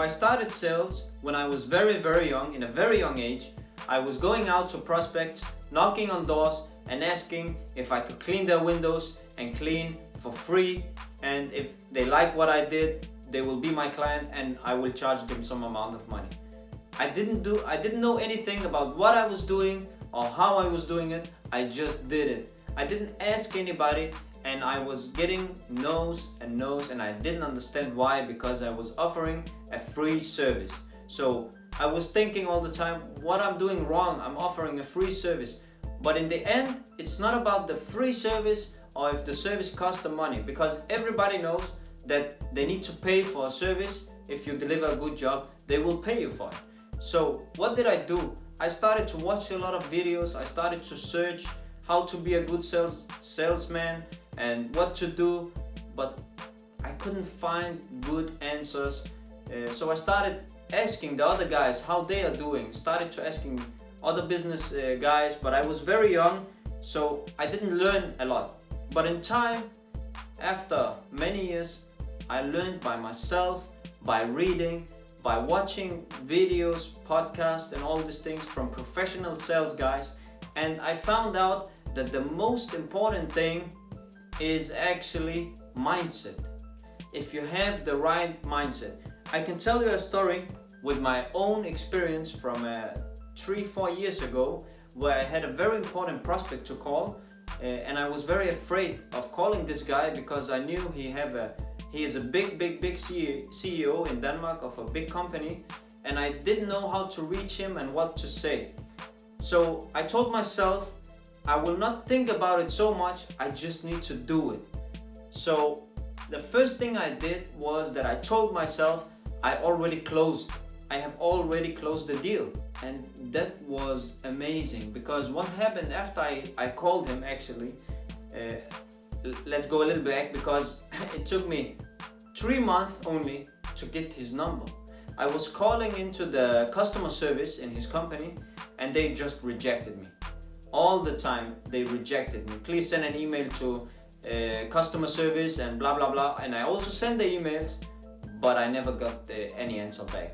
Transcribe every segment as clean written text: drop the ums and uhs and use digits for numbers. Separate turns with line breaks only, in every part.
I started sales when I was very young, in a very young age. I was going out to prospects, knocking on doors and asking if I could clean their windows and clean for free, and if they like what I did, they will be my client and I will charge them some amount of money. I didn't know anything about what I was doing or how I was doing it. I just did it. I didn't ask anybody, and I was getting no's and no's, and I didn't understand why, because I was offering a free service. So I was thinking all the time, what I'm doing wrong, I'm offering a free service. But in the end, it's not about the free service or if the service costs the money, because everybody knows that they need to pay for a service. If you deliver a good job, they will pay you for it. So what did I do? I started to watch a lot of videos. I started to search how to be a good salesman and what to do, but I couldn't find good answers. So I started asking the other guys how they are doing, started to asking other business guys, but I was very young, so I didn't learn a lot. But in time, after many years, I learned by myself, by reading, by watching videos, podcasts and all these things from professional sales guys, and I found out that the most important thing is actually mindset. If you have the right mindset. I can tell you a story with my own experience from 3-4 years ago, where I had a very important prospect to call, and I was very afraid of calling this guy because I knew he is a big CEO in Denmark of a big company, and I didn't know how to reach him and what to say. So I told myself, I will not think about it so much, I just need to do it. So the first thing I did was that I told myself I have already closed the deal. And that was amazing, because what happened after I called him, actually, let's go a little back, because it took me 3 months only to get his number. I was calling into the customer service in his company and they just rejected me. All the time they rejected me. Please send an email to customer service and blah blah blah. And I also sent the emails, but I never got any answer back.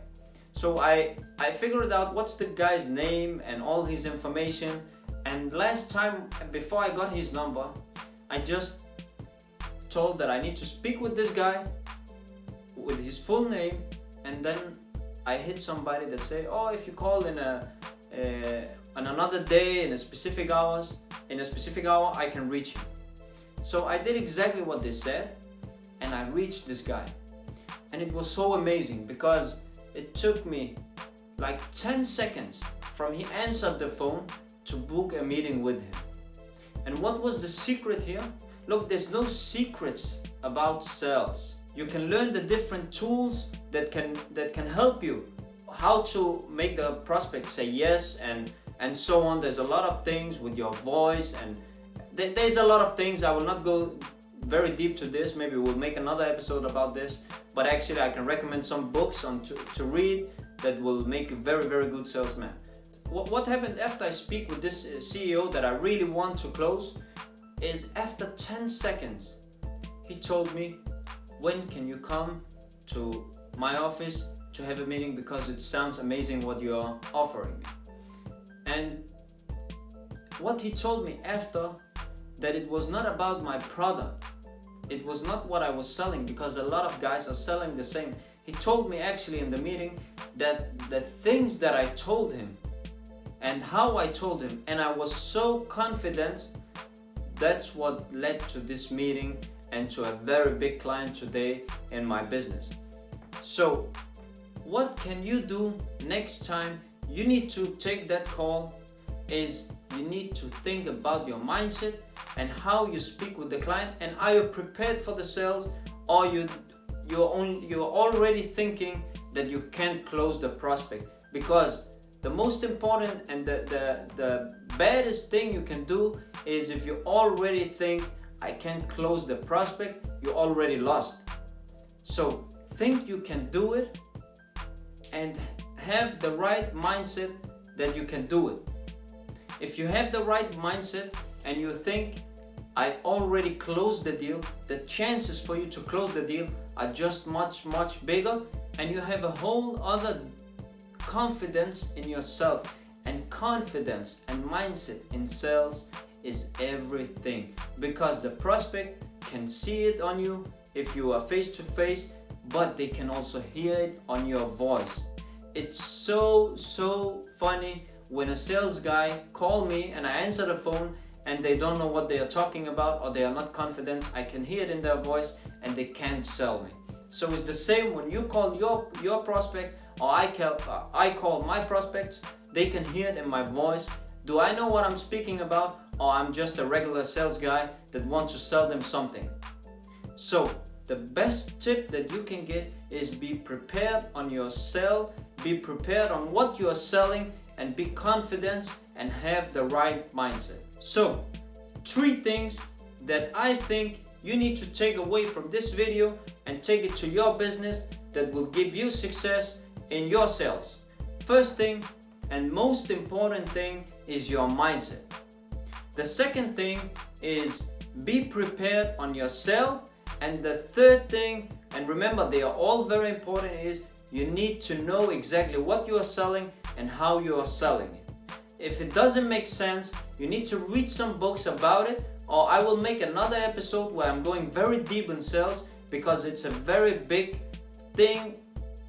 So I figured out what's the guy's name and all his information, and last time, before I got his number, I just told that I need to speak with this guy with his full name, and then I hit somebody that say, oh, if you call in on another day in a specific hour, I can reach him. So I did exactly what they said, and I reached this guy. And it was so amazing, because it took me like 10 seconds from he answered the phone to book a meeting with him. And what was the secret here? Look, there's no secrets about sales. You can learn the different tools that can help you, how to make the prospect say yes and so on. There's a lot of things with your voice, and there's a lot of things. I will not go very deep to this. Maybe we'll make another episode about this, but actually I can recommend some books to read that will make you very good salesman. What happened after I speak with this CEO that I really want to close is, after 10 seconds he told me, when can you come to my office to have a meeting, because it sounds amazing what you are offering me. And what he told me after, that it was not about my product, it was not what I was selling, because a lot of guys are selling the same. He told me actually in the meeting that the things that I told him and how I told him, and I was so confident, that's what led to this meeting and to a very big client today in my business. So what can you do next time you need to take that call? Is you need to think about your mindset and how you speak with the client, and are you prepared for the sales, or you're already thinking that you can't close the prospect. Because the most important and the baddest thing you can do is, if you already think I can't close the prospect, you already lost. So think you can do it, and have the right mindset that you can do it. If you have the right mindset and you think I already closed the deal, the chances for you to close the deal are just much bigger and you have a whole other confidence in yourself. And confidence and mindset in sales is everything, because the prospect can see it on you if you are face to face, but they can also hear it on your voice. It's so funny when a sales guy call me and I answer the phone and they don't know what they are talking about, or they are not confident. I can hear it in their voice and they can't sell me. So it's the same when you call your prospect, or I call my prospects. They can hear it in my voice. Do I know what I'm speaking about, or I'm just a regular sales guy that wants to sell them something? So the best tip that you can get is be prepared on your sell, be prepared on what you are selling, and be confident and have the right mindset. So 3 things that I think you need to take away from this video and take it to your business that will give you success in your sales. First thing and most important thing is your mindset. The second thing is be prepared on your sell. And the third thing, and remember they are all very important, is you need to know exactly what you are selling and how you are selling it. If it doesn't make sense, you need to read some books about it, or I will make another episode where I'm going very deep in sales, because it's a very big thing.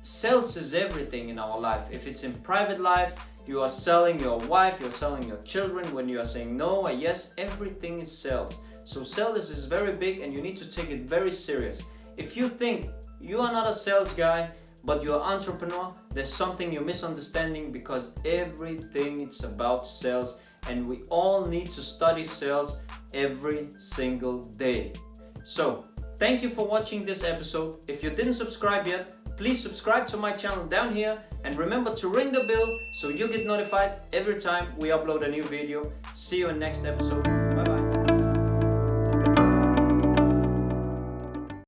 Sales is everything in our life. If it's in private life, you are selling your wife, you're selling your children, when you are saying no or yes, everything is sales. So sales is very big and you need to take it very serious. If you think you are not a sales guy, but you're an entrepreneur, there's something you're misunderstanding, because everything is about sales, and we all need to study sales every single day. So thank you for watching this episode. If you didn't subscribe yet, please subscribe to my channel down here, and remember to ring the bell so you get notified every time we upload a new video. See you in next episode.